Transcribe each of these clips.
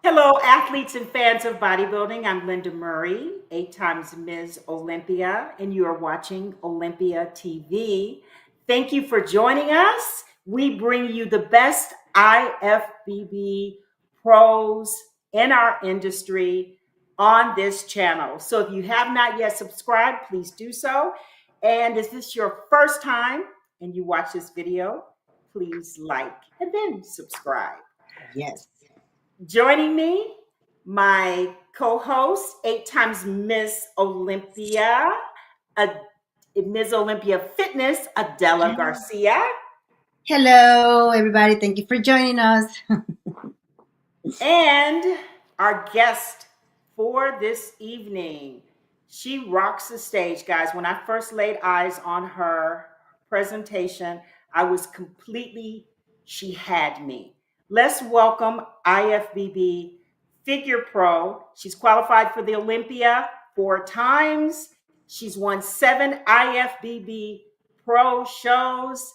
Hello, athletes and fans of bodybuilding. I'm Linda Murray, 8 times Ms. Olympia, and you are watching Olympia TV. Thank you for joining us. We bring you the best IFBB pros in our industry on this channel. So if you have not yet subscribed, please do so. And if this is your first time and you watch this video, please like and then subscribe. Yes. Joining me, my co-host, 8 times Miss Olympia, uh, Ms. Olympia Fitness, Adela Garcia, Hello, everybody. Thank you for joining us. and our guest for this evening. She rocks the stage, guys. When I first laid eyes on her presentation, I was she had me. Let's welcome IFBB Figure Pro. She's qualified for the Olympia 4 times. She's won 7 IFBB Pro shows.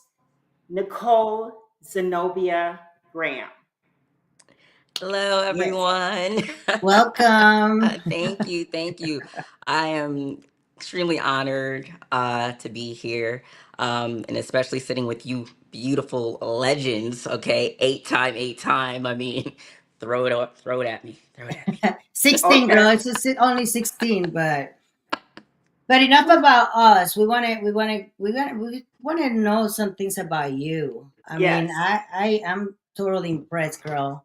Nicole Zenobia Graham. Hello, Yes. everyone. Welcome. Thank you. Thank you. I am extremely honored to be here, and especially sitting with you beautiful legends. Okay, eight time. I mean, throw it at me, throw it at me. 16, Okay. girl. It's just only 16, but enough about us. We want to know some things about you. I mean, Yes, I am totally impressed, girl.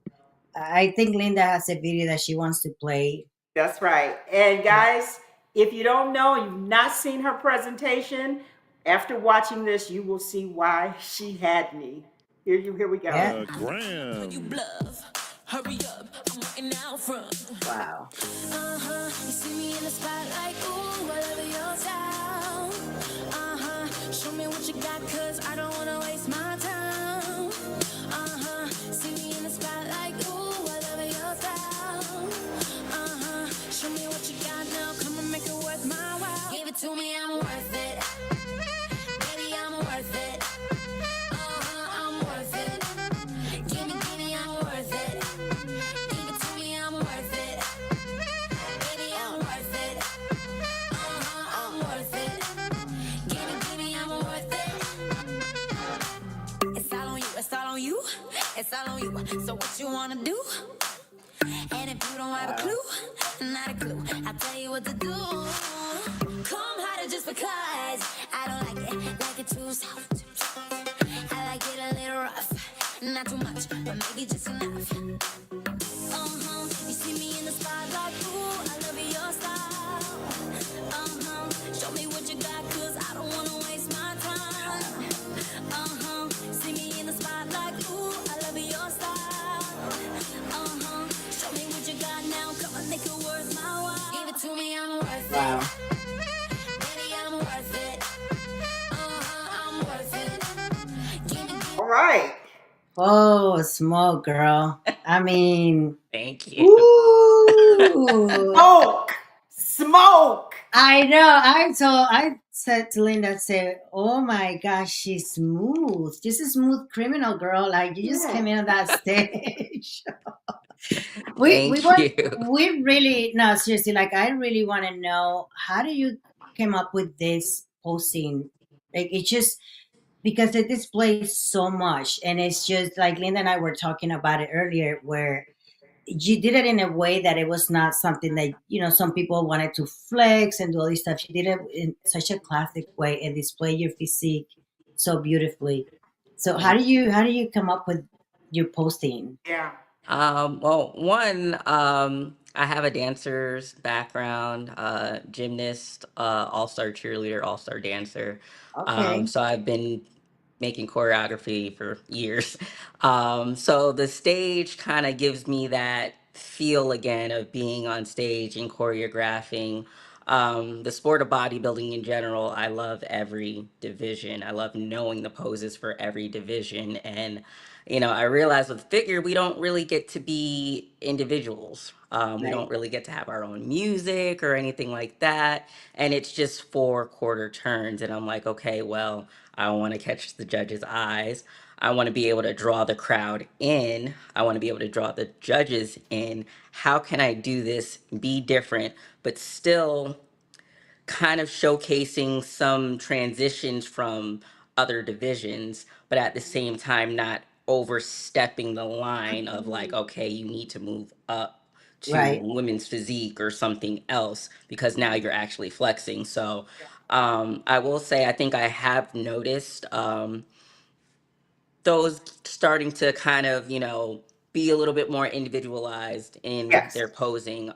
I think Linda has a video that she wants to play. that's right. And guys, if you don't know, you've not seen her presentation, after watching this, you will see why she had me. Here we go. Yeah. Graham. You bluff. Hurry up, I'm walking out front. Wow. You see me in the spotlight, ooh, I love your style. Show me what you got, cause I don't wanna waste my time. See me in the spotlight, ooh, I love your style. Show me what you got now, come and make it worth my while. Give it to me, I'm worth it. Baby, I'm worth it. I'm worth it. Give me, I'm worth it. Give it to me, I'm worth it. Baby, I'm worth it. I'm worth it. Give me, I'm worth it. It's all on you, it's all on you. It's all on you. So what you wanna do? And if you don't have a clue, not a clue, I'll tell you what to do. Come harder just because I don't like it too soft. I like it a little rough, not too much, but maybe just enough. You see me in the spotlight, ooh, I love your style. Show me what you got, cause I don't wanna waste my time. See me in the spotlight, ooh, I love your style. Show me what you got now, come on, make it worth my while. Give it to me, I'm worth Wow. it. Baby, I'm worth it. I'm worth it. Give me. All right. Oh, smoke, girl. I mean, Thank you. ooh. Smoke. Smoke. I know. I said to Linda, I said, "Oh my gosh, she's smooth. Just a smooth criminal, girl. Like you just came in on that stage." Thank you. We really no seriously. Like I really want to know how do you came up with this posting? Like it's just because it displays so much, and it's just like Linda and I were talking about it earlier, where you did it in a way that it was not something that some people wanted to flex and do all this stuff. You did it in such a classic way and display your physique so beautifully. So Thank how do you come up with your posting? Yeah. Well, one, I have a dancer's background, gymnast, all-star cheerleader, all-star dancer. Okay. So I've been making choreography for years. So the stage kind of gives me that feel again of being on stage and choreographing. The sport of bodybuilding in general, I love every division. I love knowing the poses for every division. And I realize with figure, we don't really get to be individuals. We Right. don't really get to have our own music or anything like that. And it's just 4 quarter turns. And I'm like, okay, well, I want to catch the judge's eyes. I want to be able to draw the crowd in. I want to be able to draw the judges in. How can I do this, be different, but still kind of showcasing some transitions from other divisions, but at the same time not overstepping the line of like, okay, you need to move up to Right. women's physique or something else because now you're actually flexing. So I will say I think I have noticed those starting to kind of, be a little bit more individualized in Yes. their posing.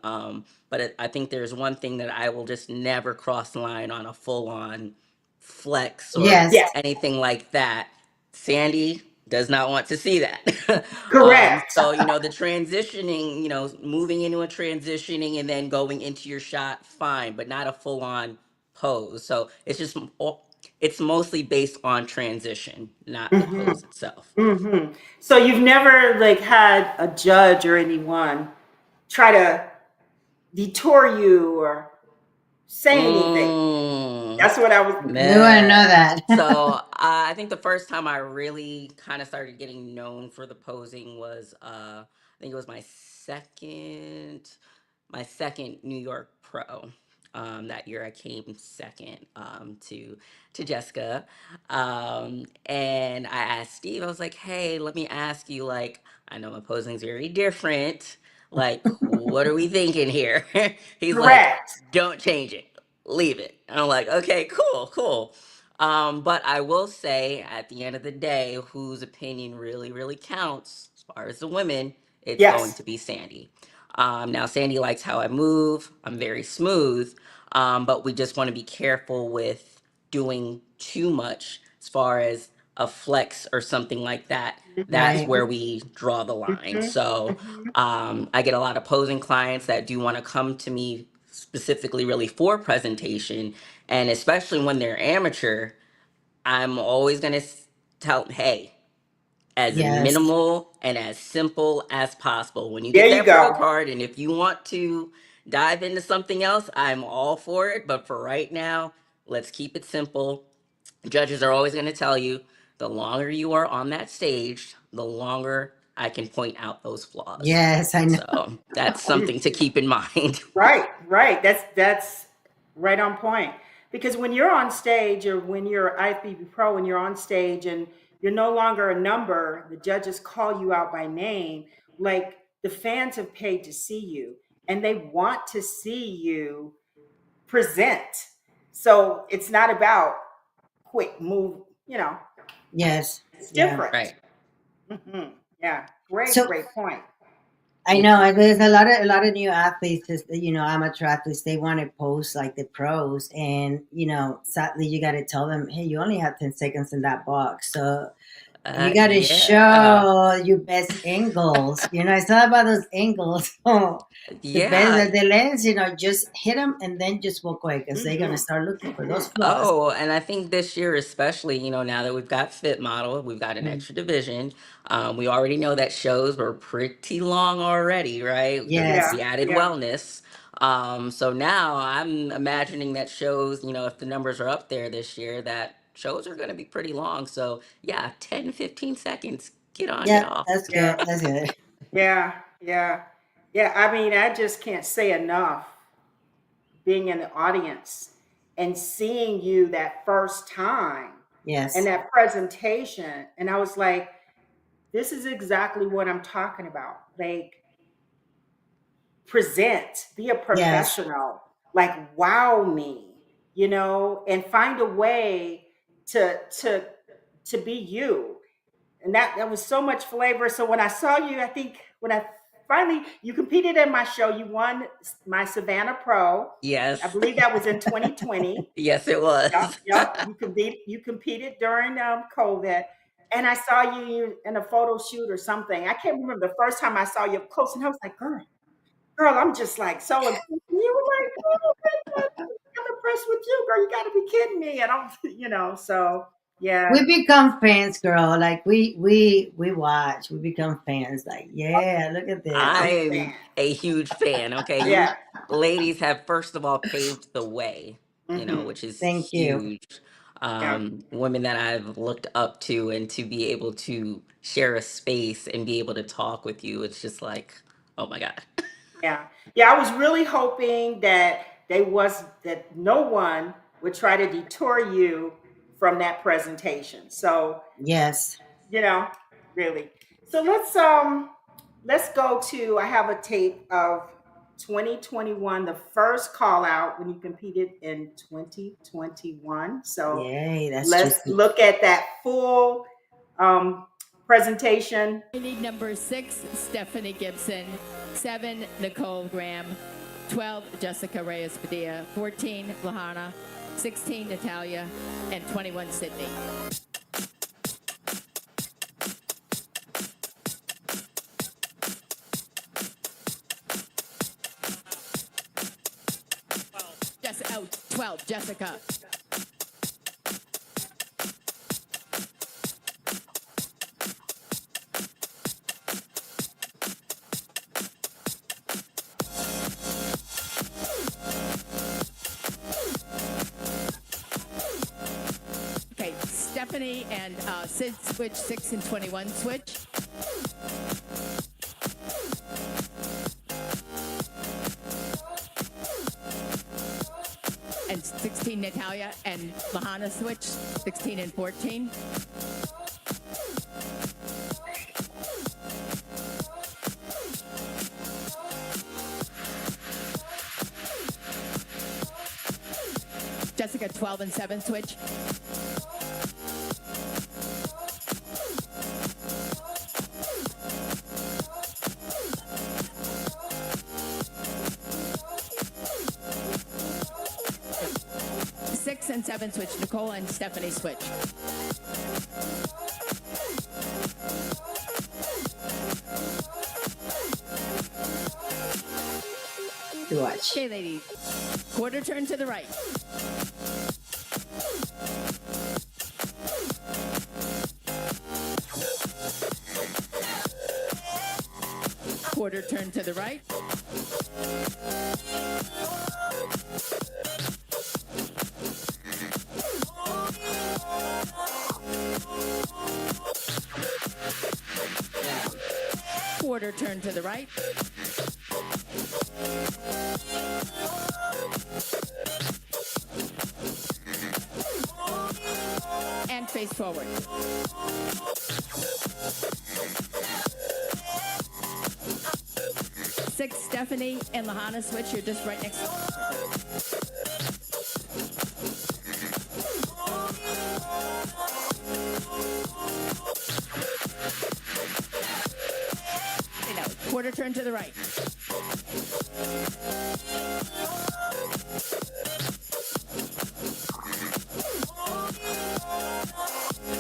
But I think there's one thing that I will just never cross the line on a full on flex or Yes. Yes. anything like that. Sandy does not want to see that. Correct. So, the transitioning, moving into a transitioning and then going into your shot, fine, but not a full on pose. So it's mostly based on transition, not the Hmm. pose itself. Hmm. So you've never like had a judge or anyone try to detour you or say anything. Mm, That's what I was. We want to know man. that. So I think the first time I really kind of started getting known for the posing was I think it was my second New York Pro. That year I came second to Jessica, and I asked Steve. I was like, "Hey, let me ask you. Like, I know my posing's very different. Like, what are we thinking here?" He's like, Correct. "Don't change it. Leave it." And I'm like, "Okay, cool, cool." But I will say, at the end of the day, whose opinion really, really counts as far as the women, it's going Yes. to be Sandy. Now, Sandy likes how I move. I'm very smooth, but we just want to be careful with doing too much as far as a flex or something like that. That's Right. where we draw the line. Hmm. So Hmm. I get a lot of posing clients that do want to come to me specifically, really for presentation, and especially when they're amateur, I'm always going to tell them, hey, as Yes. minimal and as simple as possible. When you There get you that pro go. card, and if you want to dive into something else, I'm all for it. But for right now, let's keep it simple. Judges are always going to tell you the longer you are on that stage, the longer I can point out those flaws. Yes, I know. So that's something to keep in mind. Right, right. That's right on point. Because when you're on stage or when you're IFBB Pro and you're on stage and you're no longer a number, the judges call you out by name, like the fans have paid to see you and they want to see you present. So it's not about quick move, Yes. it's Yeah. different. Right. Hmm. Yeah, great, So great point. I know there's a lot of new athletes, amateur athletes. They want to post like the pros, and sadly, you got to tell them, hey, you only have 10 seconds in that box, so you got to Yeah. show your best angles. It's all about those angles. The best Yeah. that the lens, just hit them and then just walk away because they're gonna Hmm. start looking for those Hmm. flaws. Oh, and I think this year, especially, now that we've got Fit Model, we've got an Mm. extra division. We already know that shows were pretty long already, right? Because Yes, Yeah, we added yeah. wellness. So now I'm imagining that shows, if the numbers are up there this year, that shows are going to be pretty long. So yeah, 10, 15 seconds. Get on, get yeah, off. that's Yeah, good. That's good. yeah, yeah, yeah. I mean, I just can't say enough being in the audience and seeing you that first time and Yes, that presentation. And I was like, this is exactly what I'm talking about. Like, present, be a yes, professional, like, wow me, and find a way to be you. And that was so much flavor. So when I saw you, I think when I finally you competed in my show, you won my Savannah Pro. I Yes. believe that was in 2020. Yes, it Yep, was. yep. You competed during COVID, and I saw you in a photo shoot or something. I can't remember the first time I saw you up close, and I was like, girl, I'm just like so impressed. And you were like, oh my God, I'm impressed with you, girl. You got to be kidding me. And I'm, so yeah, we become fans, girl. Like we watch, we become fans. Like, yeah, look at this. I'm a fan. I'm a huge fan. Okay, you Yeah. ladies have first of all paved the way, Hmm. which is Thank you. huge. Yeah. Women that I've looked up to, and to be able to share a space and be able to talk with you, it's just like, oh my God. Yeah. Yeah, I was really hoping that that no one would try to detour you from that presentation. So, Yes. you know, really. So let's go to, I have a tape of 2021, the first call out when you competed in 2021. So Yay, that's let's juicy. look at that full presentation. We need number 6, Stephanie Gibson, 7, Nicole Graham, 12, Jessica Reyes Padilla, 14, Lahana, 16, Natalia, and 21, Sydney. Oh, 12, Jessica. Okay, Stephanie and Cyd switch 6 and 21 switch. And 16, Natalia and Lahana switch, 16 and 14. Jessica, 12 and 7 switch. Six and 7 switch. Nicole and Stephanie switch. Watch. Okay, ladies. Quarter turn to the right. Quarter turn to the right. Quarter turn to the right. And face forward. Six, Stephanie and Lahana switch. You're just right next to quarter turn to the right.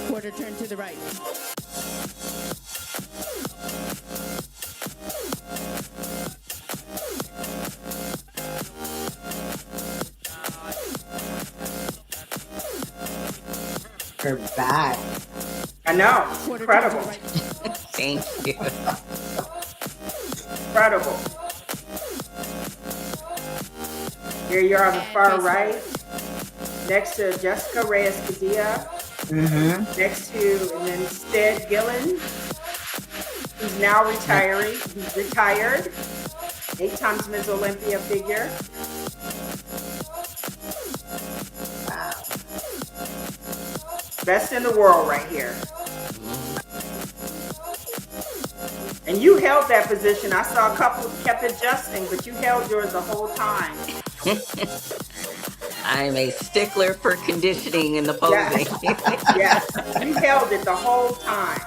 Quarter turn to the right. Her back. I know. Quarter Incredible. turn to the right. Thank you. Incredible. Here you are on the far right, next to Jessica Reyes Padilla, next to, and then Cyd Gillon, who's now retiring. He's retired, 8 times Ms. Olympia figure. Wow. Best in the world right here. And you held that position. I saw a couple kept adjusting, but you held yours the whole time. I'm a stickler for conditioning in the posing. Yes, you held it the whole time.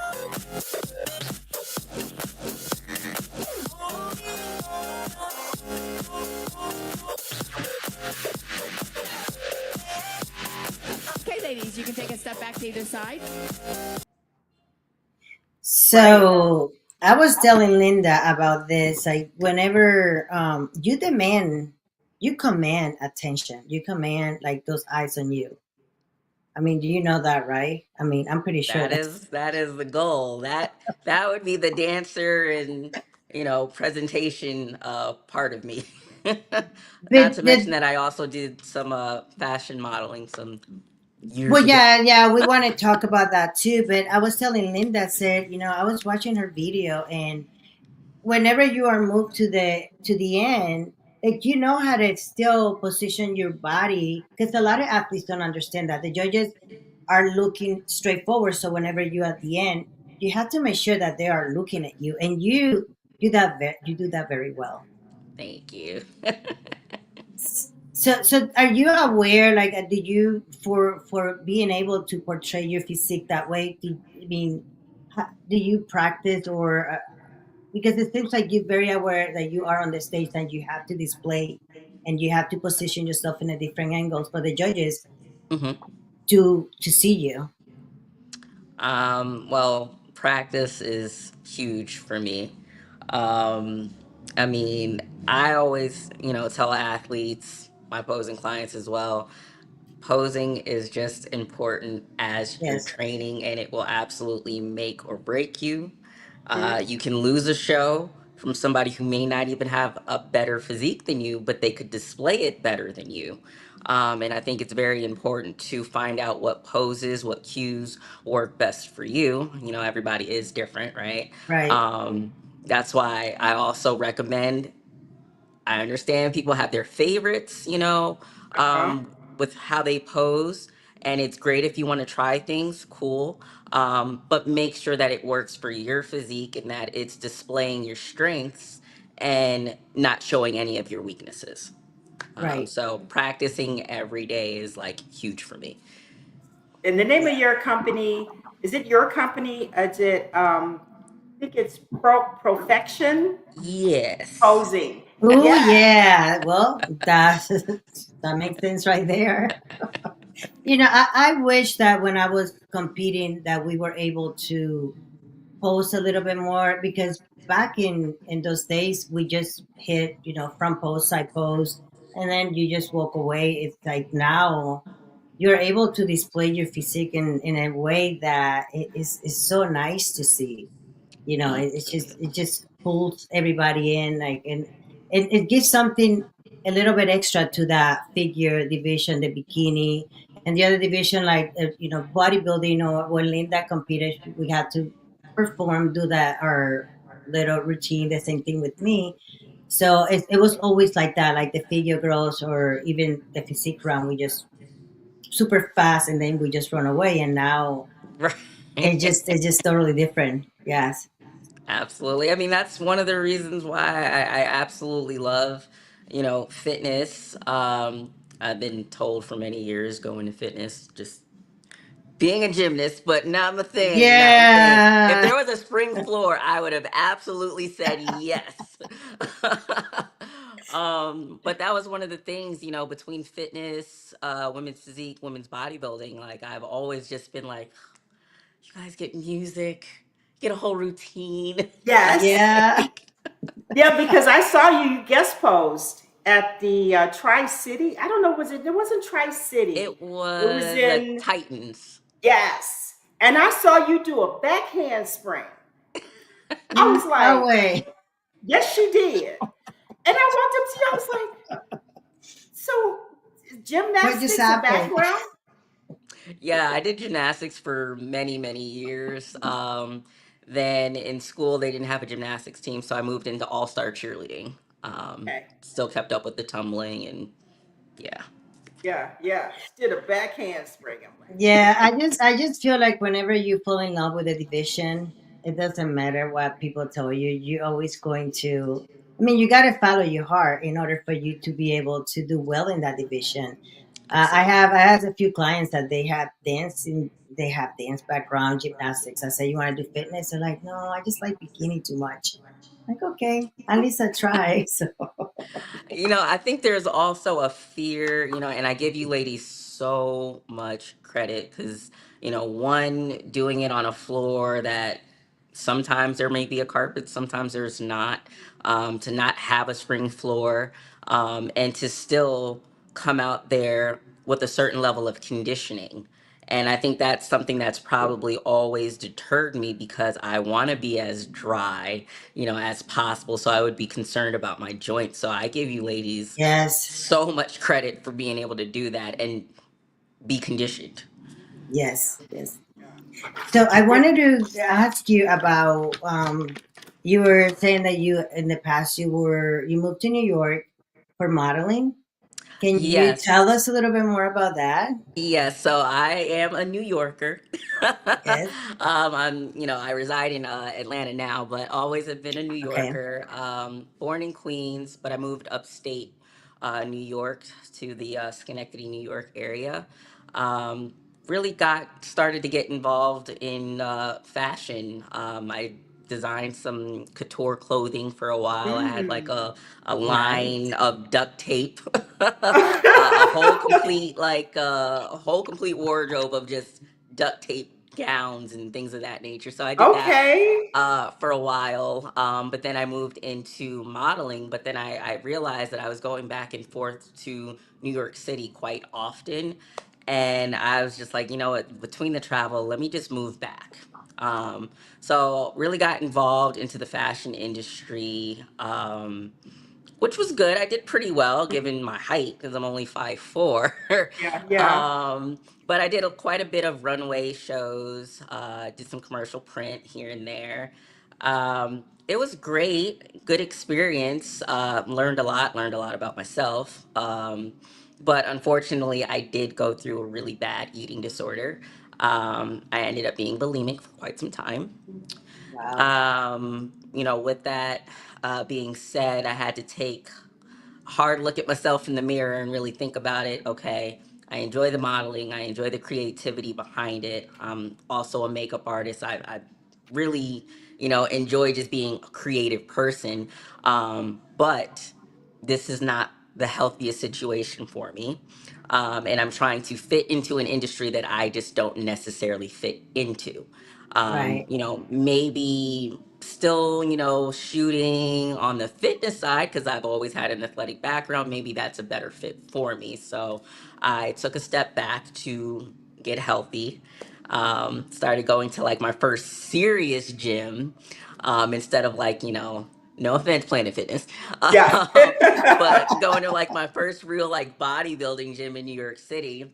Okay, ladies, you can take a step back to either side. So I was telling Linda about this. Like whenever you command attention. You command like those eyes on you. I mean, do you know that, right? I mean, I'm pretty sure That is the goal. That would be the dancer and presentation part of me. Not but, to but mention that I also did some fashion modeling, some years Well, ago. yeah, we want to talk about that too. But I was telling Linda, said, I was watching her video, and whenever you are moved to the end, like you know how to still position your body, because a lot of athletes don't understand that the judges are looking straight forward. So whenever you at the end, you have to make sure that they are looking at you, and you do that very well. Thank you. So are you aware, like, did you for being able to portray your physique that way? I mean, do you practice or because it seems like you're very aware that you are on the stage and you have to display and you have to position yourself in a different angles for the judges Hmm. to see you. Well, practice is huge for me. Um, I mean, I always, tell athletes, my posing clients as well, posing is just important as your Yes, training, and it will absolutely make or break you. Mhm. You can lose a show from somebody who may not even have a better physique than you, but they could display it better than you. And I think it's very important to find out what poses, what cues work best for you. Everybody is different, right? right, Um, that's why I also recommend, I understand people have their favorites, Uh-huh. with how they pose. And it's great if you want to try things, cool. But make sure that it works for your physique and that it's displaying your strengths and not showing any of your weaknesses. right. So practicing every day is like huge for me. And the name of your company, is it your company? Is it I think it's Perfection Yes. Posing. Oh Yes. yeah, well that makes sense right there. I wish that when I was competing that we were able to post a little bit more, because back in those days we just hit front post, side post, and then you just walk away. It's like now you're able to display your physique in a way that is so nice to see. Thank It's you. just pulls everybody in, like, and it gives something a little bit extra to that figure division, the bikini, and the other division, like, bodybuilding, or when Linda competed, we had to perform, do that, our little routine, the same thing with me. So it was always like that, like the figure girls or even the physique round, we just super fast and then we just run away, and now Right. it's just totally different. Yes. Absolutely. I mean, that's one of the reasons why I absolutely love, fitness. I've been told for many years going to fitness, just being a gymnast, but not my thing, not my thing. If Yeah. there was a spring floor, I would have absolutely said yes. But that was one of the things, between fitness, women's physique, women's bodybuilding. Like, I've always just been like, you guys get music, get a whole routine. Yes. Yeah. Like, Yeah, because I saw you guest post at the Tri City. I don't know, it wasn't Tri City. it It was was the in, Titans. yes. And I saw you do a backhand spring. I was No like, way. yes, she did. And I walked up to you, I was like, so What just gymnastics a happened? background? Yeah, I did gymnastics for many, many years. Then in school, they didn't have a gymnastics team, so I moved into all-star cheerleading. Okay. Still kept up with the tumbling, and yeah. Yeah, yeah. She did a backhand spring. I'm like, Yeah, I just feel like whenever you fall in love with a division, it doesn't matter what people tell you. You're always going to. I mean, you got to follow your heart in order for you to be able to do well in that division. Absolutely. I have a few clients that they have dance background, gymnastics. I say, you want to do fitness? They're like, no, I just like bikini too much. Like, okay, at least I try. So I think there's also a fear, and I give you ladies so much credit because, one, doing it on a floor that sometimes there may be a carpet, sometimes there's not, to not have a spring floor, and to still come out there with a certain level of conditioning. And I think that's something that's probably always deterred me because I want to be as dry, as possible. So I would be concerned about my joints. So I give you ladies yes, so much credit for being able to do that and be conditioned. Yes, yes. So I wanted to ask you about you were saying that you in the past you moved to New York for modeling. Can you tell Yes. us a little bit more about that? Yes, so I am a New Yorker. Yes. I reside in Atlanta now, but always have been a New Okay. Yorker. Born in Queens, but I moved upstate New York to the Schenectady, New York area. Um, really got started to get involved in fashion. I designed some couture clothing for a while. I had like Mm. a line Nice. of duct tape, a whole complete a whole complete wardrobe of just duct tape gowns and things of that nature. So I did that Okay. for a while, but then I moved into modeling. But then I realized that I was going back and forth to New York City quite often, and I was just like, you know what, between the travel, let me just move back. So really got involved into the fashion industry. Which was good. I did pretty well given my height because I'm only 5'4". Yeah, yeah. um, but I did quite a bit of runway shows, did some commercial print here and there. It was great, good experience. Learned a lot about myself. But unfortunately, I did go through a really bad eating disorder. I ended up being bulimic for quite some time. Wow. With that being said, I had to take hard look at myself in the mirror and really think about it. Okay, I enjoy the modeling. I enjoy the creativity behind it. I'm also a makeup artist. I really, enjoy just being a creative person. But this is not the healthiest situation for me. And I'm trying to fit into an industry that I just don't necessarily fit into. Right. Maybe still, shooting on the fitness side because I've always had an athletic background. Maybe that's a better fit for me. So I took a step back to get healthy. Started going to like my first serious gym instead of like, no offense, Planet Fitness, Yeah. um, but going to like my first real like bodybuilding gym in New York City.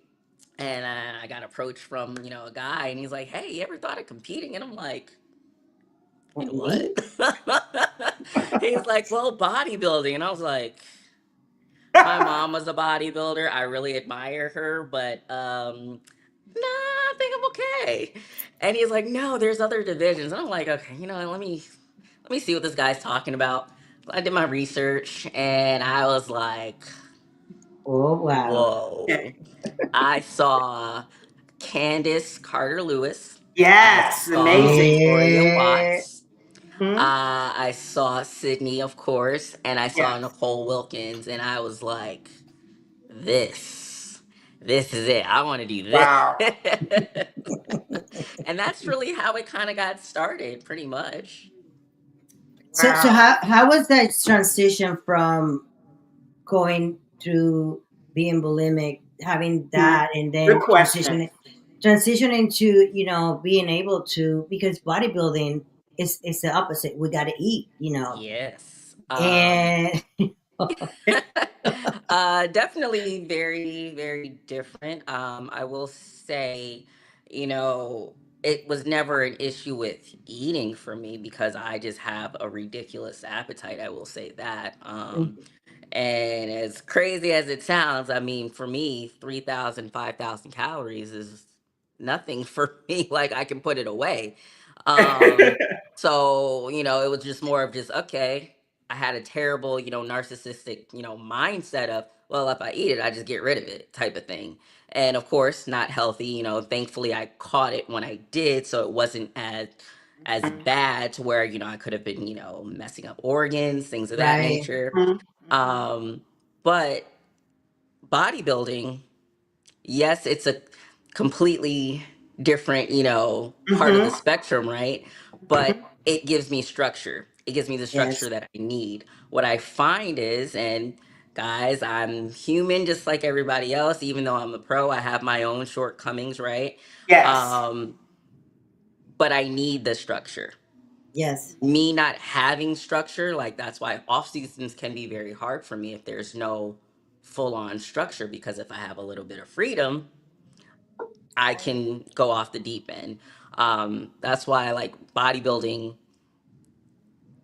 And I got approached from, a guy and he's like, hey, you ever thought of competing? And I'm like, in what? Me? He's like, well, bodybuilding. And I was like, my mom was a bodybuilder. I really admire her, but nah, I think I'm okay. And he's like, no, there's other divisions. And I'm like, okay, let me see what this guy's talking about. I did my research and I was like, Oh wow. whoa. I saw Candace Carter Lewis. I Yes, saw amazing. Victoria Yeah. Watts. Hmm. I saw Sydney, of course, and I saw Yes. Nicole Wilkins, and I was like, this is it. I want to do this. Wow. And that's really how it kind of got started, pretty much. So Wow. how was that transition from going through being bulimic, having Mhm. that, and Good then question. transitioning to being able to, because bodybuilding is the opposite. We got to eat, Yes. and Definitely very, very different. I will say, you know, it was never an issue with eating for me because I just have a ridiculous appetite. I will say that. And as crazy as it sounds, I mean, for me, 3,000, 5,000 calories is nothing for me. Like I can put it away. So, it was just more of just, okay, I had a terrible, narcissistic, mindset of, well, if I eat it, I just get rid of it type of thing. And of course, not healthy, thankfully I caught it when I did. So it wasn't as bad to where, I could have been, messing up organs, things of that right, nature. Mhm. Um, but bodybuilding, yes, it's a completely different, part of the Mhm. spectrum, right? But Mhm. it gives me structure. It gives me the structure yes, that I need. What I find is, and guys, I'm human just like everybody else, even though I'm a pro, I have my own shortcomings, right? Yes. Um, but I need the structure. yes, Me not having structure, like that's why off seasons can be very hard for me if there's no full on structure, because if I have a little bit of freedom, I can go off the deep end. That's why I like bodybuilding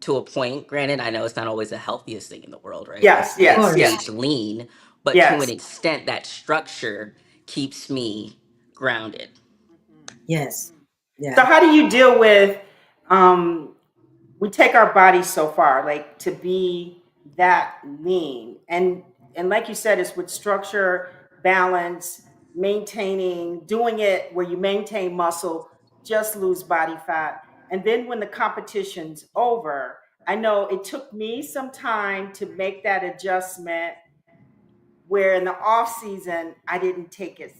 to a point. Granted, I know it's not always the healthiest thing in the world, right? Like Yes, to get yes, course. stage yes, lean, but to an yes. extent, that structure keeps me grounded. Yes. So Yeah. how do you deal with um we take our bodies so far, like to be that lean, and like you said, it's with structure, balance, maintaining, doing it where you maintain muscle, just lose body fat. And then when the competition's over, I know it took me some time to make that adjustment, where in the off season I didn't take it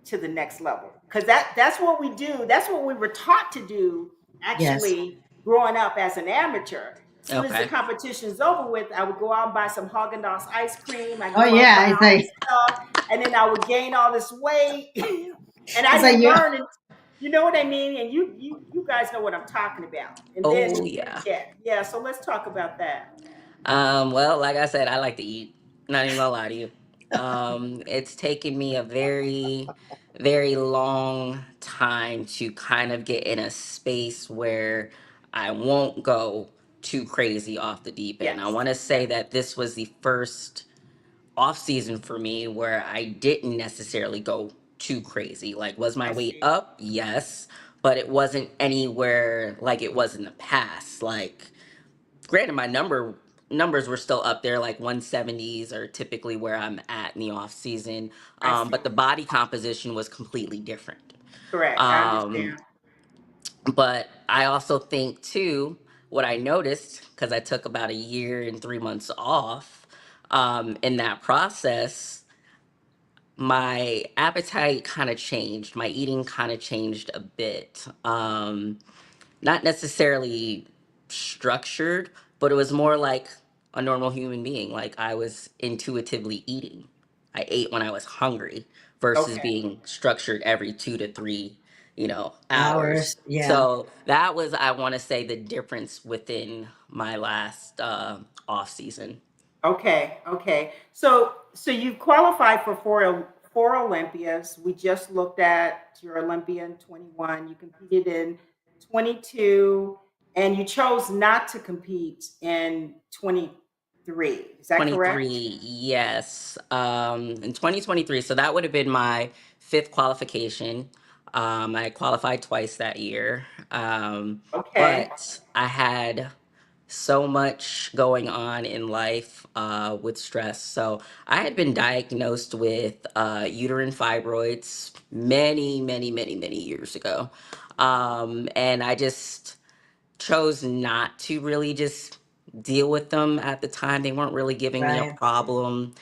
to the next level, because that's what we do. That's what we were taught to do, Yes. actually, growing up as an amateur. As soon as the Okay. competition's over with, I would go out and buy some Haagen-Dazs ice cream. I Oh go out and yeah. buy It's all like this stuff, and then I would gain all this weight, and I it's like didn't you. learn. And you know what I mean? And you guys know what I'm talking about. And Oh then yeah. yeah. So let's talk about that. Well, like I said, I like to eat. Not even gonna lie to you. It's taken me a very, very long time to kind of get in a space where I won't go too crazy off the deep end. I Yes, want to yes, say that this was the first off season for me where I didn't necessarily go too crazy. Like, was my I weight see. up? Yes, but it wasn't anywhere like it was in the past. Like, granted, my numbers were still up there, like 170s are typically where I'm at in the off season. I see. But the body composition was completely different. Correct. I Um, understand. but I also think too, what I noticed, because I took about a year and 3 months off, in that process, my appetite kind of changed. My eating kind of changed a bit. Not necessarily structured, but it was more like a normal human being. Like I was intuitively eating. I ate when I was hungry versus Okay. being structured every 2 to 3, hours. Hours. Yeah. So that was, I want to say, the difference within my last off season. Okay, okay. So you've qualified for four Olympias. We just looked at your Olympian 21. You competed in 22, and you chose not to compete in 23. Is that correct? 23, yes. In 2023, so that would have been my fifth qualification. I qualified twice that year. Okay. But I had so much going on in life with stress. So I had been diagnosed with uterine fibroids many, many, many, many years ago. And I just chose not to really just deal with them at the time. They weren't really giving me a Right. problem.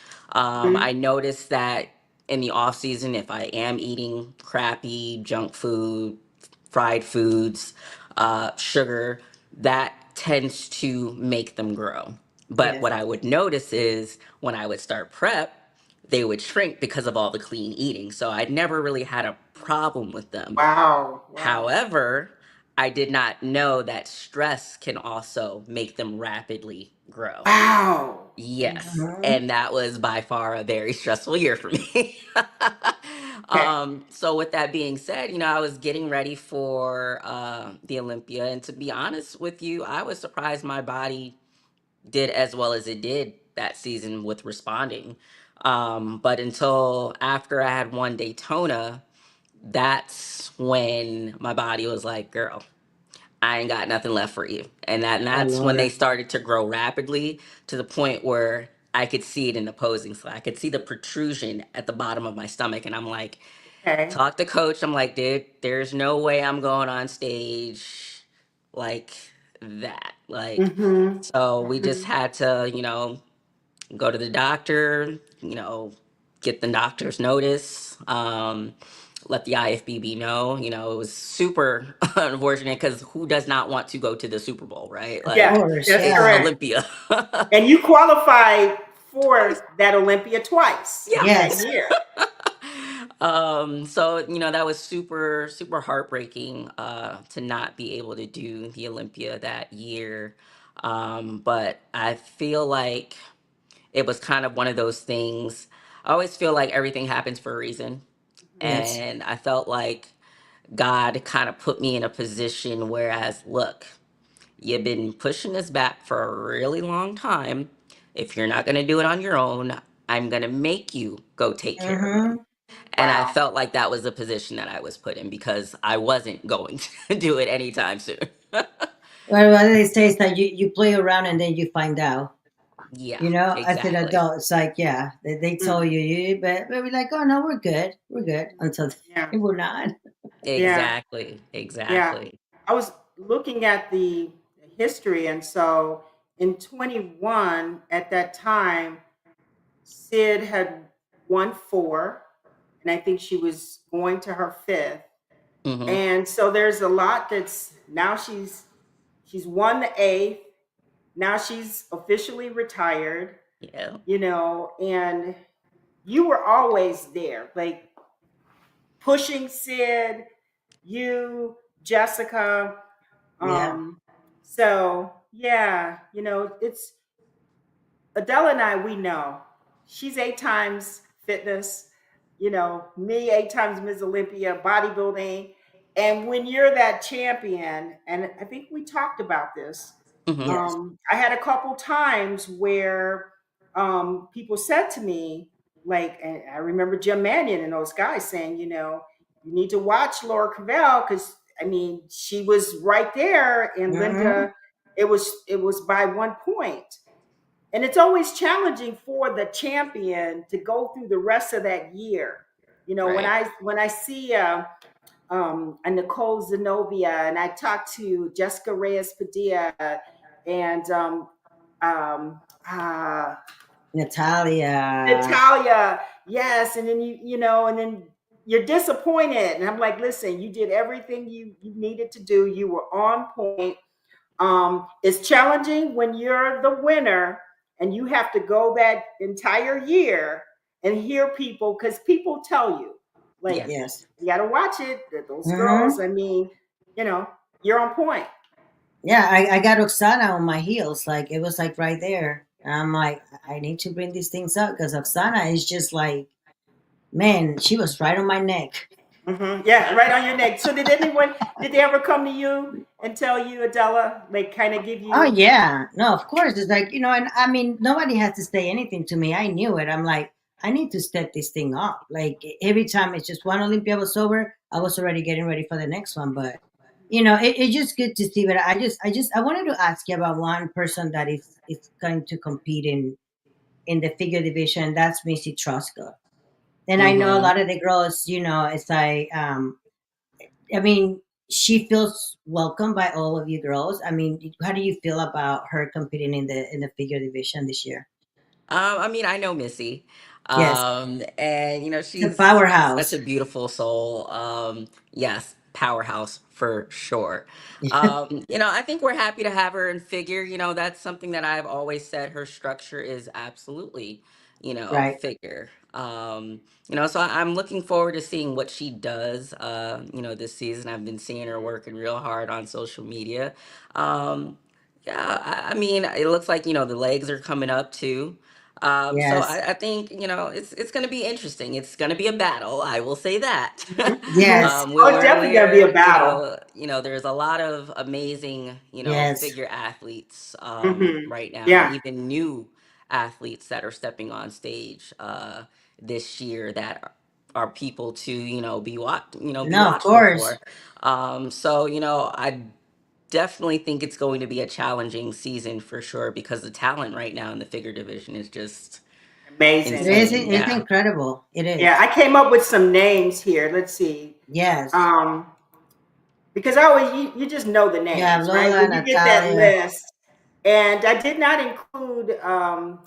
Mhm. I noticed that in the off season, if I am eating crappy junk food, fried foods, sugar, that tends to make them grow. But Yes. what I would notice is when I would start prep, they would shrink because of all the clean eating. So I'd never really had a problem with them. Wow. Wow. However, I did not know that stress can also make them rapidly grow. Wow. Yes. Mhm. And that was by far a very stressful year for me. Okay. So, with that being said, I was getting ready for the Olympia. And to be honest with you, I was surprised my body did as well as it did that season with responding. But until after I had won Daytona, that's when my body was like, girl, I ain't got nothing left for you. And I that's love when they it. started to grow rapidly to the point where I could see it in the posing. So I could see the protrusion at the bottom of my stomach. And I'm like, Okay. talk to coach. I'm like, dude, there's no way I'm going on stage like that. Like, Mm-hmm. so we just Mm-hmm. had to, go to the doctor, get the doctor's notice, let the IFBB know. It was super unfortunate because who does not want to go to the Super Bowl, right? Of Yes, Like, course. that's it's Yeah. correct. Olympia. And you qualified Twice. for that Olympia twice Yeah. that Yes. year. So that was super super heartbreaking to not be able to do the Olympia that year. But I feel like it was kind of one of those things. I always feel like everything happens for a reason. Yes. And I felt like God kind of put me in a position whereas, look, you've been pushing this back for a really long time. If you're not going to do it on your own, I'm going to make you go take care of it. Mm-hmm. And I Wow. felt like that was the position that I was put in because I wasn't going to do it anytime soon. Well, what they say is that you play around and then you find out. Yeah, You know, as an exactly. adult, it's like, yeah, they told Mm, but we're like, oh no, we're good until yeah. we're not. Yeah. Exactly. Yeah. Exactly. I was looking at the history, and so in 21, at that time, Sid had won four, and I think she was going to her fifth. Hmm. And so there's a lot that's now she's won the eighth. Now she's officially retired, Yeah. and you were always there, like pushing Sid, you, Jessica. Yeah. So yeah, it's Adela and I, we know she's 8 times fitness, me 8 times Ms. Olympia, bodybuilding. And when you're that champion, and I think we talked about this, Hmm. Yes. I had a couple times where people said to me, like, and I remember Jim Mannion and those guys saying, you need to watch Laura Cavell because I mean she was right there, and Mm-hmm. Linda, it was by 1 point. And it's always challenging for the champion to go through the rest of that year. When Right. I see a Nicole Zenobia, and I talk to Jessica Reyes Padilla, and um, uh, Natalia. Natalia, yes, and then and then you're disappointed, and I'm like, listen, you did everything you needed to do. You were on point. It's challenging when you're the winner and you have to go that entire year and hear people, because people tell you, like, Yeah. Yes. you got to watch it. Those girls, Mm-hmm. I mean, you know, you're on point. Yeah, I got Oksana on my heels. Like it was like right there. And I'm like, I need to bring these things up because Oksana is just like, man, she was right on my neck. Yeah, right on your neck. So did they ever come to you and tell you, Adela, like kind of give Oh you, yeah, no, of course. It's like and I mean, nobody has to say anything to me. I knew it. I'm like, I need to step this thing up. Like every time it's just one Olympia was over, I was already getting ready for the next one. But it's just good to see. But I wanted to ask you about one person that is going to compete in the figure division. That's Missy Truscott. And I know a Hmm. lot of the girls. It's like I mean, she feels welcome by all of you girls. I mean, how do you feel about her competing in the figure division this year? I mean, I know Missy, Yes, and it's a she's such powerhouse. a beautiful soul. Yes, powerhouse for sure. I think we're happy to have her in figure. That's something that I've always said. Her structure is absolutely, Right. figure. So I'm looking forward to seeing what she does. This season I've been seeing her working real hard on social media. Um, yeah, I mean, it looks like the legs are coming up too. So Yes. I think it's going to be interesting. It's going to be a battle. I will say that. Yes. Oh, it's definitely gonna be a battle. There's a lot of amazing Yes. figure athletes Hmm. right now, and Yeah, even new athletes that are stepping on stage this year that are people to be No, of watchful course. for. So I definitely think it's going to be a challenging season for sure because the talent right now in the figure division is just It amazing. is. insane. It's Yeah. incredible. It Yeah, is. I came up with some names here. Let's see. Yes. Um, because I always you just know the You have names, right? Lola, When you get that Natalia. list. And I did not include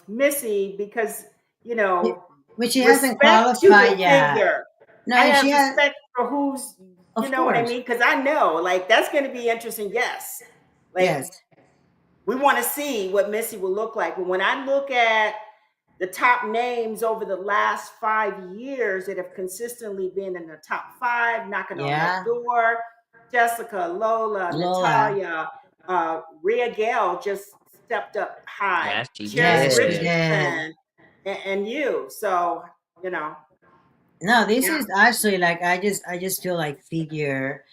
Missy because, you y- know, But she hasn't respect to the qualified yet. figure. No, I and she have has. respect for who's, you Of know what I course. mean? Because I know, like, that's going to be interesting. Yes. Like, Yes. we want to see what Missy will look like. But when I look at the top names over the last 5 years that have consistently been in the top five, knocking on that Yeah. door, Jessica, Lola, Lola. Natalia, Rhea Gale just stepped up high, Yeah, she Cherish Yes, she did. did. Richardson, and you. So, you know, No, this Yeah. is actually like I just feel like figure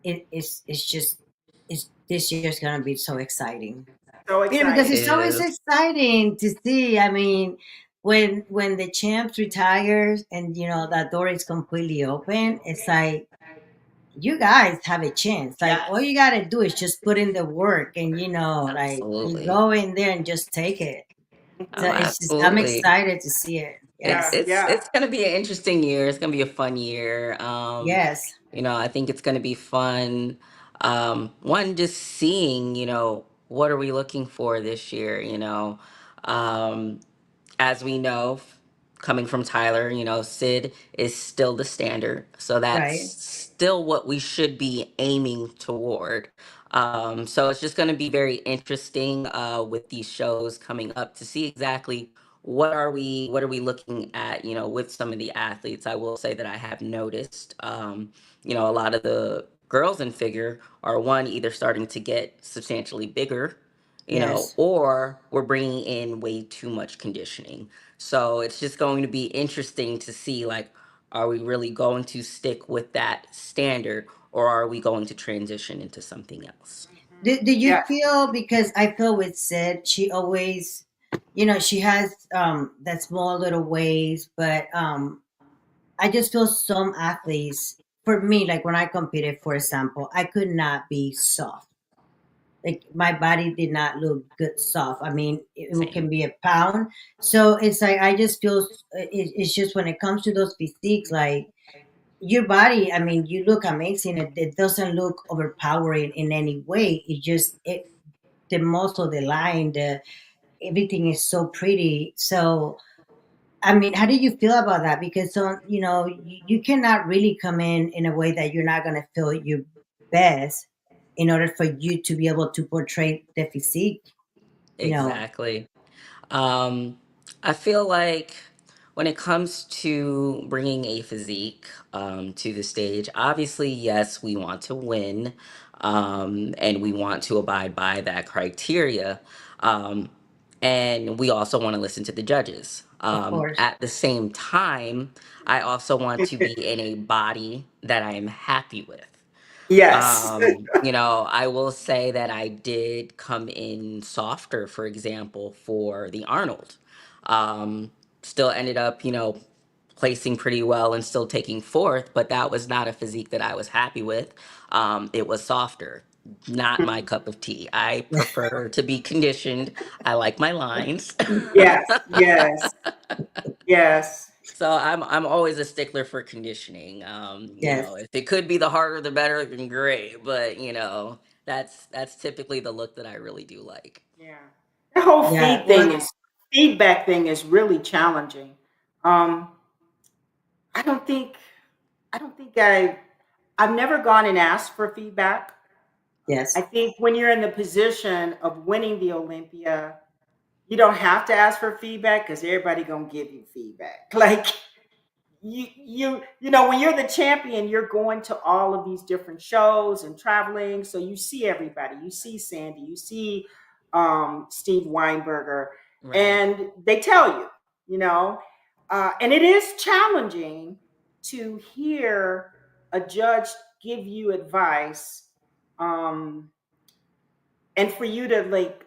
it's just it's this year's gonna be so exciting. So Because It exciting. it's always is. exciting to see. I mean, when the champ retires and that door is completely open, it's like you guys have a chance. Like all you Yes. gotta do is just put in the work, and like you Absolutely. go in there and just take it. So Oh, Mhm. it's just I'm absolutely. excited to see it. It's Yeah. Yes, it's Yeah. it's gonna be an interesting year. It's gonna be a fun year. yes, I think it's gonna be fun. One, just seeing, what are we looking for this year, Um, as we know, coming from Tyler, Cyd is still the standard. So that's right. still what we should be aiming toward. So it's just going to be very interesting with these shows coming up to see exactly what are we looking at, with some of the athletes. I will say that I have noticed, a lot of the girls in figure are one either starting to get substantially bigger, Yes. or we're bringing in way too much conditioning. So it's just going to be interesting to see, like, are we really going to stick with that standard, or are we going to transition into something else? Mhm. Do you Yes. feel, because I feel with Sid, she always, she has that small little ways, but I just feel some athletes, for me, like when I competed, for example, I could not be soft. Like my body did not look good soft. I mean, it Same. can be a pound. So it's like I just feel it's just when it comes to those physiques, like your body. I mean, you look amazing. It doesn't look overpowering in any way. The muscle, the line, the everything is so pretty. So I mean, how do you feel about that? Because you cannot really come in a way that you're not going to feel your best in order for you to be able to portray the physique. You know, Exactly. Um, I feel like when it comes to bringing a physique to the stage, obviously, yes, we want to win, and we want to abide by that criteria. Um, and we also want to listen to the judges. of course. At the same time, I also want to be in a body that I am happy with. Yes. I will say that I did come in softer, for example, for the Arnold. Um, Still ended up, placing pretty well and still taking fourth, but that was not a physique that I was happy with. It was softer. Not my cup of tea. I prefer to be conditioned. I like my lines. Yes. Yes. Yes. So I'm always a stickler for conditioning. Yes. If it could be the harder the better, then great. But that's typically the look that I really do like. Yeah. The whole Yeah. Well, feedback thing is really challenging. Um, I don't think I don't think I've never gone and asked for feedback. I yes. think when you're in the position of winning the Olympia, you don't have to ask for feedback because everybody gonna give you feedback. Like when you're the champion, you're going to all of these different shows and traveling, so you see everybody. You see Sandy, you see Steve Weinberger, Right. and they tell and it is challenging to hear a judge give you advice, um, and for you to like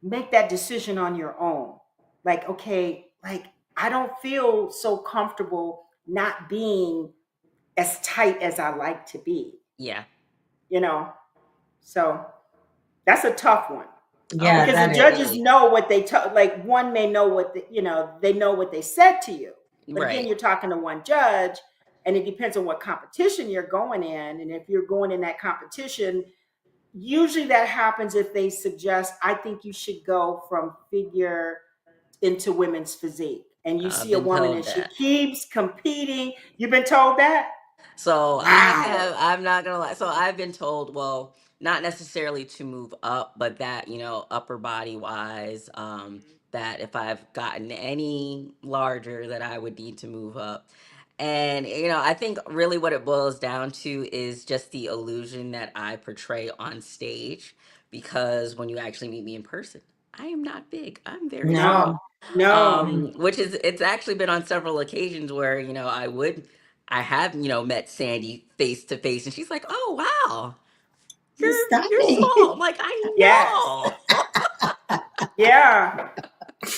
make that decision on your own. Like, okay, like I don't feel so comfortable not being as tight as I like to be, Yeah. you know? So that's a tough one Oh, Yeah, because the that is. judges absolutely. know what like one may know they know what they said to you. But again, Right. you're talking to one judge, and it depends on what competition you're going in. And if you're going in that competition, usually that happens if they suggest, I think you should go from figure into women's physique. And you I've see a been woman told and she that. keeps competing. You've been told that? So Wow. I'm not gonna lie. So I've been told, well, not necessarily to move up, but that, upper body wise, that if I've gotten any larger, that I would need to move up. And, I think really what it boils down to is just the illusion that I portray on stage. Because when you actually meet me in person, I am not big. I'm very No. No. small. No. Which is, it's actually been on several occasions where, I have, met Sandy face to face, and she's like, "Oh wow, You're you're stunning. small." I'm like, "I Yes. know." Yeah.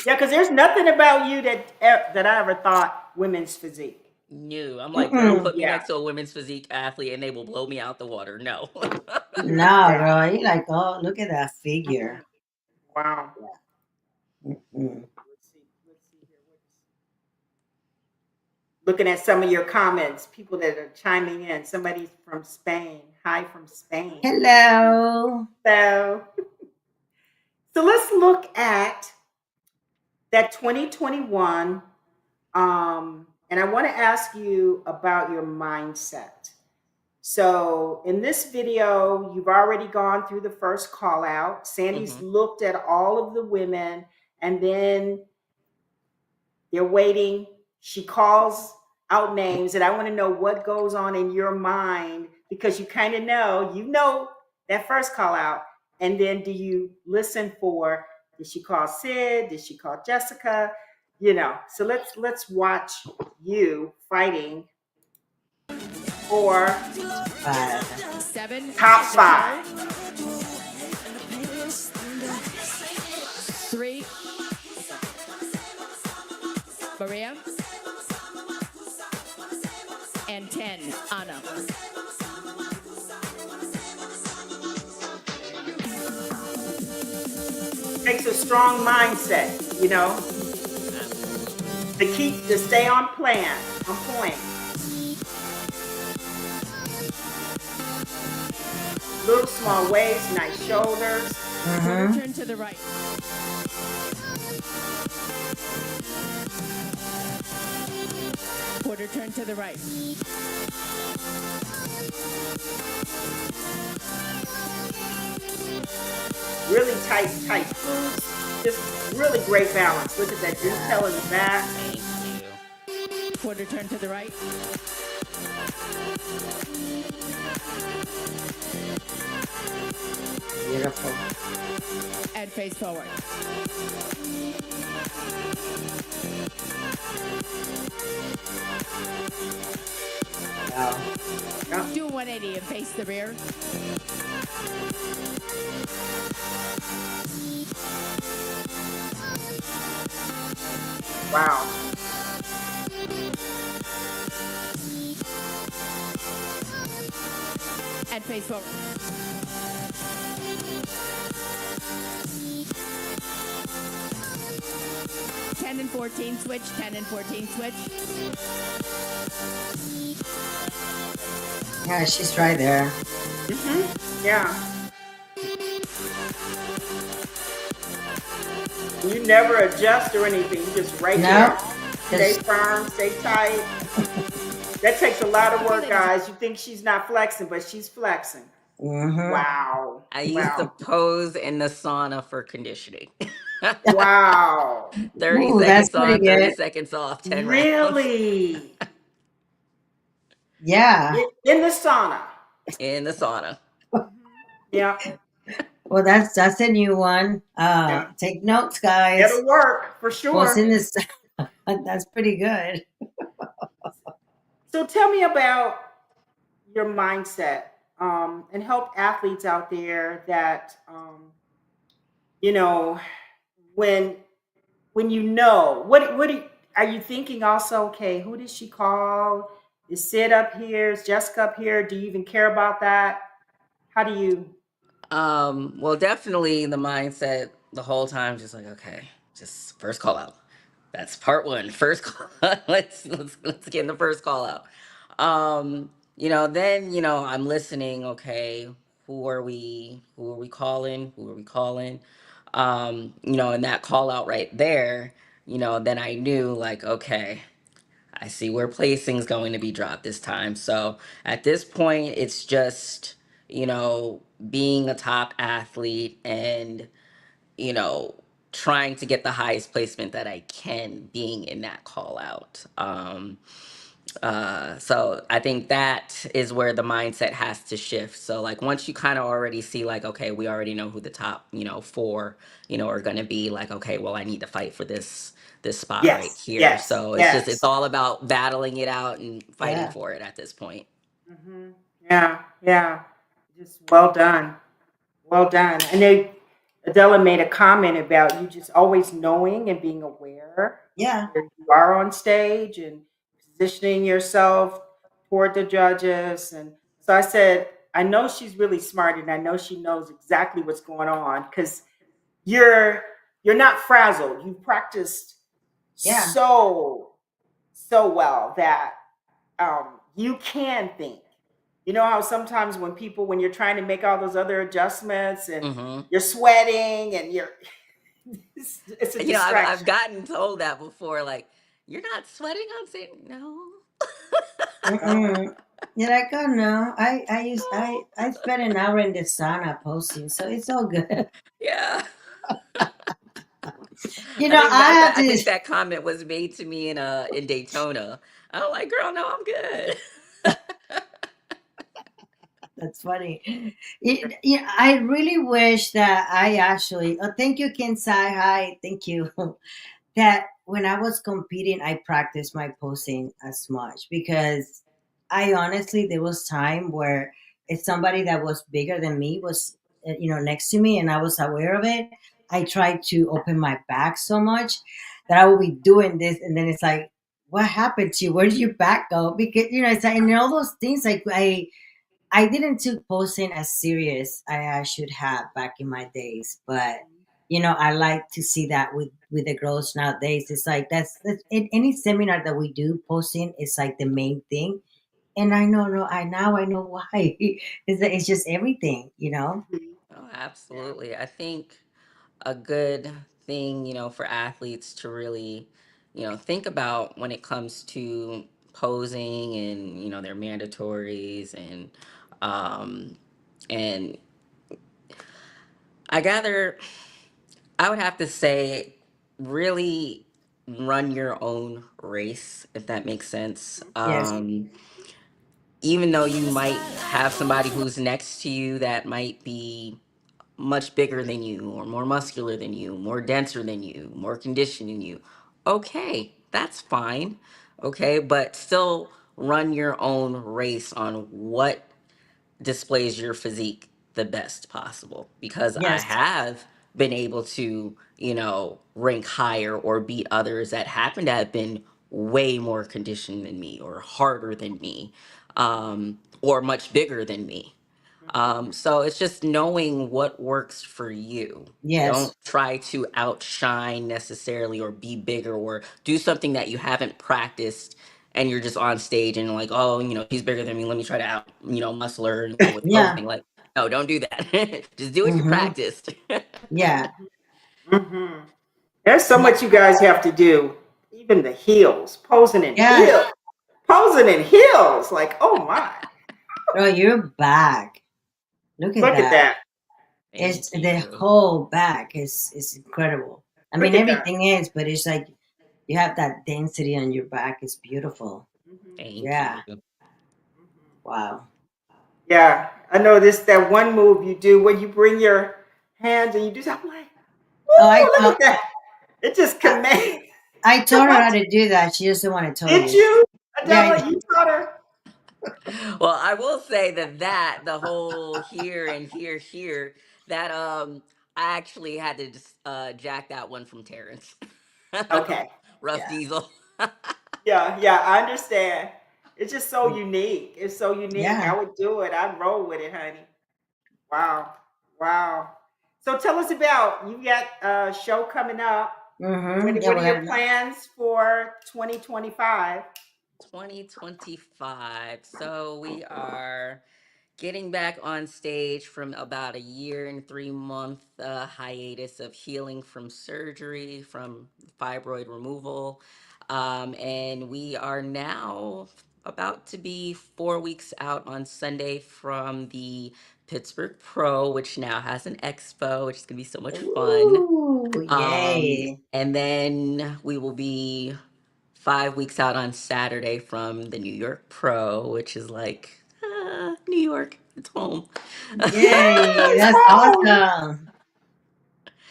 Yeah, because there's nothing about you that I ever thought women's physique. No, I'm like, girl, Mm-mm. put me Yeah. next to a women's physique athlete and they will blow me out the water. No. No, Yeah. girl. You're like, oh, look at that figure. Wow. Mm-mm. Let's see here. Looking at some of your comments, people that are chiming in. Somebody's from Spain. Hi from Spain. Hello. So, so let's look at that 2021. And I want to ask you about your mindset. So in this video, you've already gone through the first call out. Sandy's Hmm. looked at all of the women, and then they're waiting. She calls out names, and I want to know what goes on in your mind, because you kind of know that first call out. And then do you listen for, did she call Cyd? Did she call Jessica? So let's watch you fighting for 7, top Nicole. 5. 3, Maria. And 10, Anna. Takes a strong mindset, to stay on plan, on point. Little small waist, nice shoulders. Quarter turn to the right. Quarter turn to the right. Really tight glutes. Just really great balance. Look at that detail in the back. Thank you. Quarter turn to the right. Beautiful. And face forward. Wow. Do a 180 and face the rear. Wow. And face forward. Ten and 14 switch. 10 and 14 switch. Yeah, she's right there. Yeah. You never adjust or anything. You just right there. Stay firm, stay tight. That takes a lot of work, guys. You think she's not flexing, but she's flexing. Wow. I used to pose in the sauna for conditioning. Wow. 30 Ooh, that's seconds on, pretty 30 good. seconds off, 10 rounds. Really? Yeah. In the sauna. In the sauna. Yeah. Well, that's a new one. Yeah. Take notes, guys. It'll work for What's sure. in this? That's pretty good. So tell me about your mindset, and help athletes out there that, when are you thinking also, okay, who did she call? Is Cyd up here? Is Jessica up here? Do you even care about that? How do you? Well, definitely the mindset the whole time, just like, okay, just first call out. That's part one. First call. let's get in the first call out. Then, I'm listening, okay, who are we calling? Who are we calling? And that call out right there, then I knew, like, okay, I see where placing's going to be dropped this time. So at this point, it's just, being a top athlete and, you know, trying to get the highest placement that I can being in that call out. So I think that is where the mindset has to shift. So like once you kind of already see like, okay, we already know who the top, four, are going to be, like, okay, well, I need to fight for this spot right Yes, here. yes, So it's yes. all about battling it out and fighting Yeah. for it at this point. Hmm. Yeah, yeah. Just well done. Well done. I know Adela made a comment about you just always knowing and being aware Yeah. where you are on stage and positioning yourself toward the judges. And so I said, I know she's really smart and I know she knows exactly what's going on because you're you're not frazzled. You've practiced Yeah. so well that you can think. You know how sometimes when you're trying to make all those other adjustments and Hmm. you're sweating and you're it's a I've distraction. gotten told that before, like, you're not sweating on stage. No. Mm-mm. You're like, oh no, I spent an hour in the sauna posting, so it's all good. Yeah. You I know, think I that, have that I to. think that comment was made to me in Daytona. I'm like, girl, no, I'm good. That's funny. I really wish that I actually. Oh, thank you, Kinsai. Hi, thank you. That when I was competing, I practiced my posing as much because I honestly there was time where if somebody that was bigger than me was next to me and I was aware of it, I tried to open my back so much that I would be doing this and then it's like, what happened to you? Where did your back go? Because it's like and all those things like I didn't took posing as serious I should have back in my days, but I like to see that with the girls nowadays. It's like that's in any seminar that we do, posting is like the main thing. And I know, no, I know why. It's just everything. Oh, absolutely. I think a good thing, for athletes to really, think about when it comes to posing and, their mandatories um, and I gather I would have to say, really run your own race, if that makes sense. Yes, Even though you might have somebody who's next to you that might be much bigger than you, or more muscular than you, more denser than you, more conditioned than you. Okay, that's fine. Okay, but still run your own race on what displays your physique the best possible, because I yes, have been able to, rank higher or beat others that happen to have been way more conditioned than me or harder than me, or much bigger than me. So it's just knowing what works for you. yes, Don't try to outshine necessarily or be bigger or do something that you haven't practiced and you're just on stage and like, oh, she's bigger than me. Let me try to out, muscle her, with yeah, posing. Like, no, don't do that. Just do what you mm-hmm, practiced. yeah, Hmm. There's so yeah, much you guys have to do. Even the heels, yeah. posing in heels. Like, oh my, Oh, you're back. Look at look at that. that, It's Thank the you. whole back is incredible. I look mean, at that. everything is, but it's like you have that density on your back. It's beautiful. Hmm. Thank Yeah. you. Wow. Yeah, I know this. That one move you do when you bring your hands and you do something like, Oh, "Ooh, look at that!" It just I, commands I to taught her how watch. to do that. She doesn't want to tell Did you. you, Yeah. Adela? You taught her. Well, I will say that the whole here and here, that I actually had to just jack that one from Terrence. Okay. Rough Yeah. Diesel. Yeah, yeah, I understand. It's just so unique. It's so unique. Yeah. I would do it. I'd roll with it, honey. Wow. Wow. So tell us about you got a show coming up. Mm-hmm. Yeah, What we are got your enough. plans for 2025? 2025. So we are getting back on stage from about a year and 3 month hiatus of healing from surgery, from fibroid removal. And we are now about to be 4 weeks out on Sunday from the Pittsburgh Pro, which now has an expo, which is going to be so much fun. Ooh, yay. And then we will be 5 weeks out on Saturday from the New York Pro, which is like, New York, it's home. Yay, It's that's home. awesome.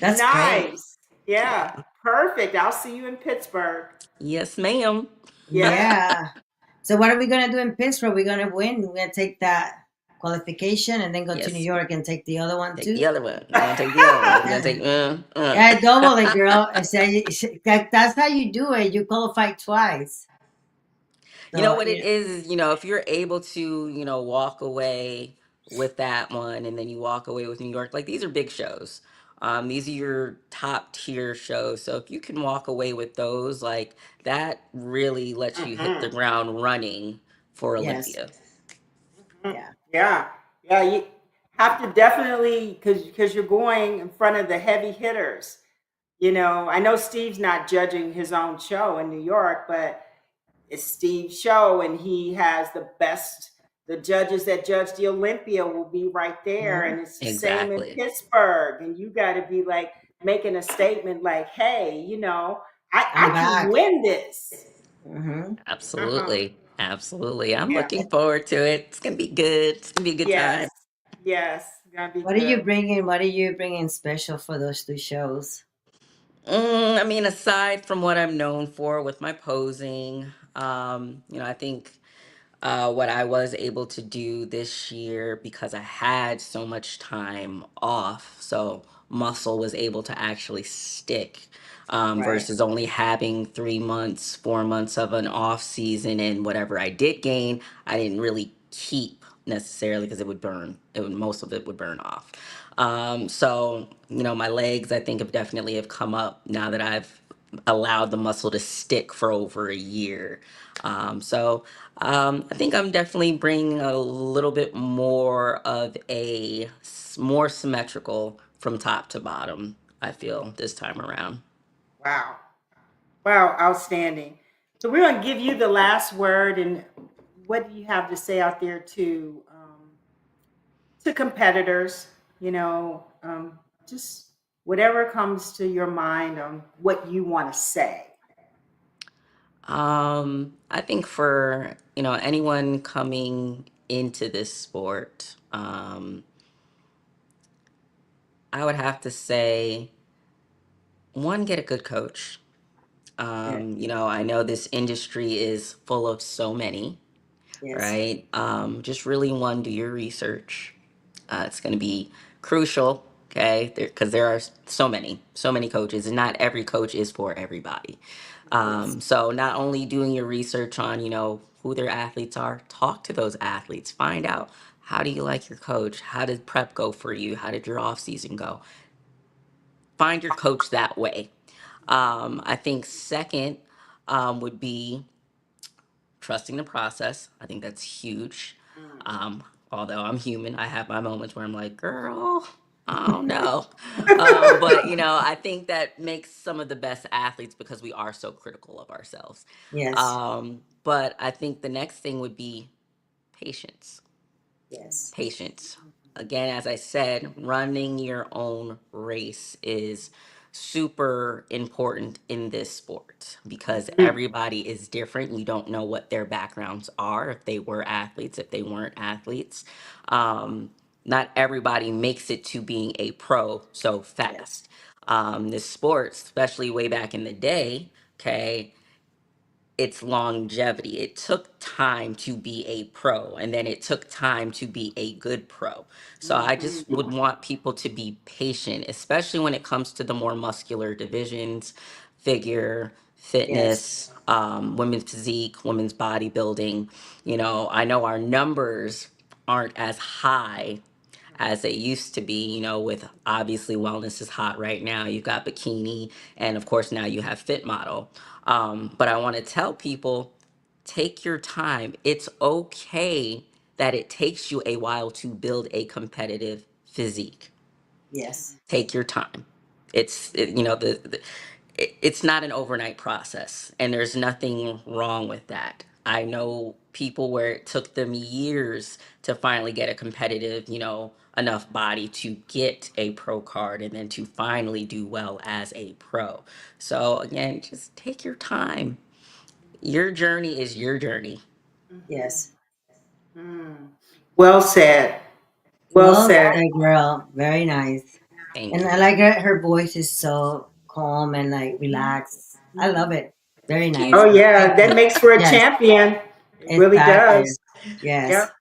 That's great. Nice. Yeah. Perfect. I'll see you in Pittsburgh. Yes, ma'am. Yeah. Yeah. So what are we gonna do in Pittsburgh? We're gonna win. We're gonna take that qualification and then go to New Yes, York and take the other one take the too. other one. We're gonna take the other one. We're gonna Yeah, take. yeah, double it, girl. I say that's how you do it. You qualify twice. You know So what it yeah, is, if you're able to, walk away with that one and then you walk away with New York, like these are big shows. These are your top tier shows. So if you can walk away with those, like that really lets you hit the Mhm. ground running for yes, Olympia. Mhm. yeah, Yeah. Yeah. You have to definitely, because you're going in front of the heavy hitters. I know Steve's not judging his own show in New York, but it's Steve's show, and he has the judges that judge the Olympia will be right there. hmm, And it's the same in Exactly. Pittsburgh. And you got to be like making a statement like, hey, I'm I can back. win this. Hmm. Uh-huh. Absolutely. Absolutely. I'm Yeah. looking forward to it. It's going to be good. It's going to be a good time. Yes. Yes. Gonna be What are you good. bringing? What are you bringing special for those two shows? I mean, aside from what I'm known for with my posing, I think what I was able to do this year because I had so much time off, so muscle was able to actually stick Right. versus only having 3 months, 4 months of an off season, and whatever I did gain, I didn't really keep necessarily because it would burn. Most of it would burn off. So my legs I think have definitely have come up now that I've allowed the muscle to stick for over a year. So I think I'm definitely bringing a little bit more of more symmetrical from top to bottom. I feel this time around. Wow. Wow. Outstanding. So we're gonna give you the last word, and what do you have to say out there to competitors, just whatever comes to your mind on what you want to say. I think for anyone coming into this sport, I would have to say one, get a good coach. Yeah. I know this industry is full of so many, Yes. right? Just really one, do your research. It's going to be crucial, okay? Because there are so many coaches, and not every coach is for everybody. Yes. So not only doing your research on, who their athletes are, talk to those athletes, find out how do you like your coach? How did prep go for you? How did your off season go? Find your coach that way. I think second would be trusting the process. I think that's huge. Although I'm human, I have my moments where I'm like, girl, I don't know. But, I think that makes some of the best athletes because we are so critical of ourselves. Yes. But I think the next thing would be patience. Yes. Patience. Again, as I said, running your own race is super important in this sport because Mhm. everybody is different. You don't know what their backgrounds are, if they were athletes, if they weren't athletes. Um, Not everybody makes it to being a pro so Yes. fast. This sport, especially way back in the day, okay, its longevity. It took time to be a pro, and then it took time to be a good pro. So I just Mhm. would want people to be patient, especially when it comes to the more muscular divisions, figure, Yes. fitness, women's physique, women's bodybuilding. I know our numbers aren't as high as they used to be, with obviously wellness is hot right now. You've got bikini, and of course, now you have fit model. But I want to tell people take your time. It's okay that it takes you a while to build a competitive physique. Yes. Take your time. It's not an overnight process, and there's nothing wrong with that. I know people where it took them years to finally get a competitive, enough body to get a pro card and then to finally do well as a pro. So again, just take your time. Your journey is your journey. Yes. Mm. Well said. Well Well said. said, girl. Very nice. Thank And you. I like her voice is so calm and like relaxed. I love it. Very Thank nice. Oh you. yeah, Thank that you. makes for a Yes, champion. It really exactly. does. Yes. Yep.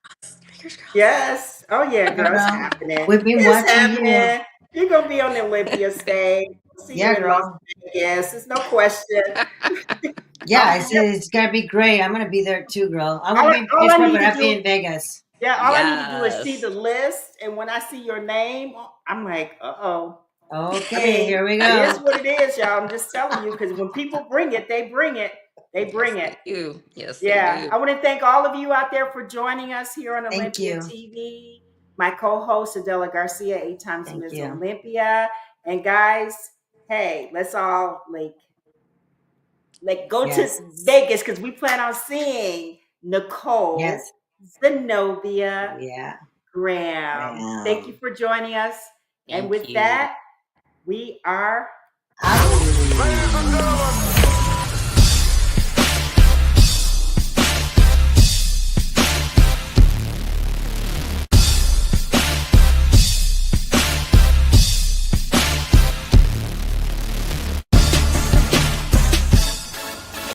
Fingers crossed. Yes. Oh yeah, Yeah, girl, it's girl. happening. We've been It's watching you. happening. You're gonna be on the Olympia stage. We'll see you Yeah, in Las girl. Vegas. There's no question. I'll Yeah, be it's gonna be great. I'm gonna be there too, girl. I won't all, be in all I Pittsburgh, need but to I'll be do. in Vegas. Yeah, all I need to do is see Yes. the list, and when I see your name, I'm like, uh-oh. I Okay, mean, here we it is go. what it is, y'all. I'm just telling you, because when people bring it, they bring it. They Yes, bring it. they do. Yes, they Yeah, do. I want to thank all of you out there for joining us here on Thank Olympia you. TV. My co-host Adela Garcia, 8 times Thank Ms. you. Olympia, and guys, hey, let's all like go Yes. to Vegas because we plan on seeing Nicole Yes. Zenobia Yeah. Graham. Thank you Bam. for joining us, and Thank with you. that, we are Out. Ladies and gentlemen,